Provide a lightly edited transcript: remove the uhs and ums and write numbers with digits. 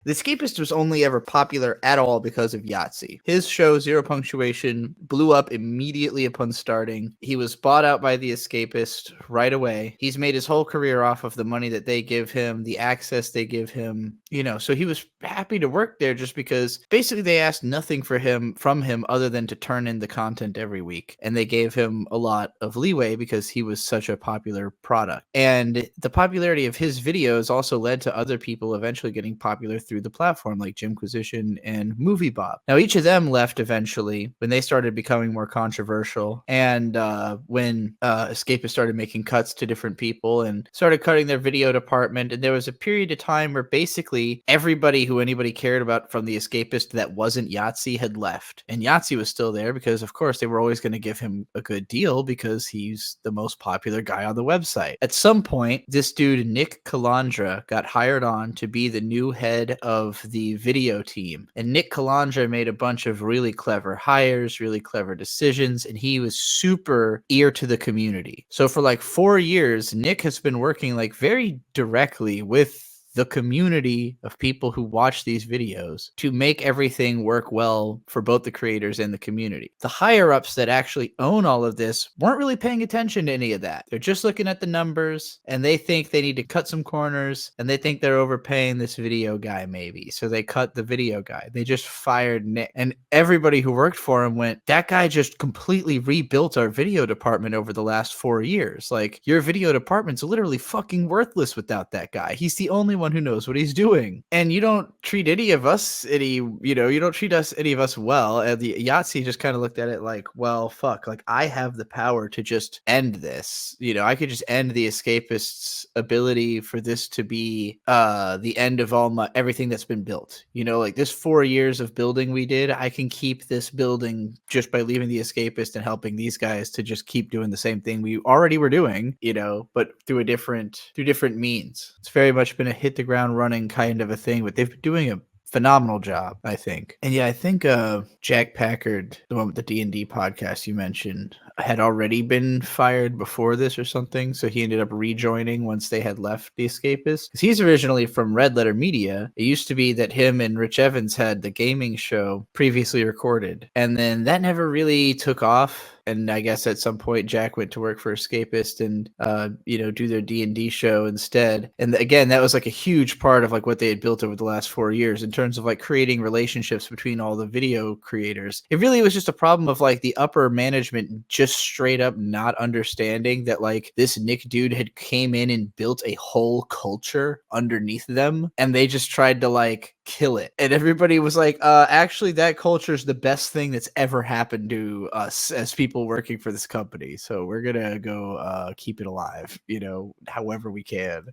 The Escapist was only ever popular at all because of Yahtzee. His show, Zero Punctuation, blew up immediately upon starting. He was bought out by the Escapist right away. He's made his whole career off of the money that they give him, the access they give him, so he was happy to work there just because basically they asked nothing from him other than to turn in the content every week. And they gave him a lot of leeway because he was such a popular product. And the popularity of his videos also led to other people eventually getting popular through the platform, like Jimquisition and Movie Bob. Now, each of them left eventually when they started becoming more controversial, and when Escapist started making cuts to different people and started cutting their video department. And there was a period of time where basically everybody who anybody cared about from the Escapist that wasn't Yahtzee had left. And Yahtzee was still there because, of course, they were always going to give him a good deal because he's the most popular guy on the website. At some point, this dude, Nick Calandra, got hired on to be the new head of the video team. And Nick Calandra made a bunch of really clever hires, really clever decisions, and he was super ear to the community. So for like 4 years, Nick has been working like very directly with the community of people who watch these videos to make everything work well for both the creators and the community. The higher ups that actually own all of this weren't really paying attention to any of that. They're just looking at the numbers and they think they need to cut some corners and they think they're overpaying this video guy maybe. So they cut the video guy. They just fired Nick, and everybody who worked for him went, that guy just completely rebuilt our video department over the last 4 years. Like, your video department's literally fucking worthless without that guy. He's the only one who knows what he's doing. And you don't treat any of us you don't treat any of us well. And the Yahtzee just kind of looked at it like, well, fuck, like I have the power to just end this. I could just end the Escapists' ability for this to be the end of everything that's been built. Like this 4 years of building we did, I can keep this building just by leaving the Escapist and helping these guys to just keep doing the same thing we already were doing, but through different means. It's very much been a hit the ground running kind of a thing, but they've been doing a phenomenal job, I think. And yeah, I think Jack Packard, the one with the D&D podcast you mentioned, had already been fired before this or something, so he ended up rejoining once they had left the Escapist. Because he's originally from Red Letter Media. It used to be that him and Rich Evans had the gaming show previously recorded, and then that never really took off. And I guess at some point Jack went to work for Escapist and do their D&D show instead. And again, that was like a huge part of like what they had built over the last 4 years in terms of like creating relationships between all the video creators. It really was just a problem of like the upper management just straight up not understanding that like this Nick dude had came in and built a whole culture underneath them, and they just tried to like kill it. And everybody was like, actually that culture is the best thing that's ever happened to us as people working for this company. So we're gonna go keep it alive, however we can.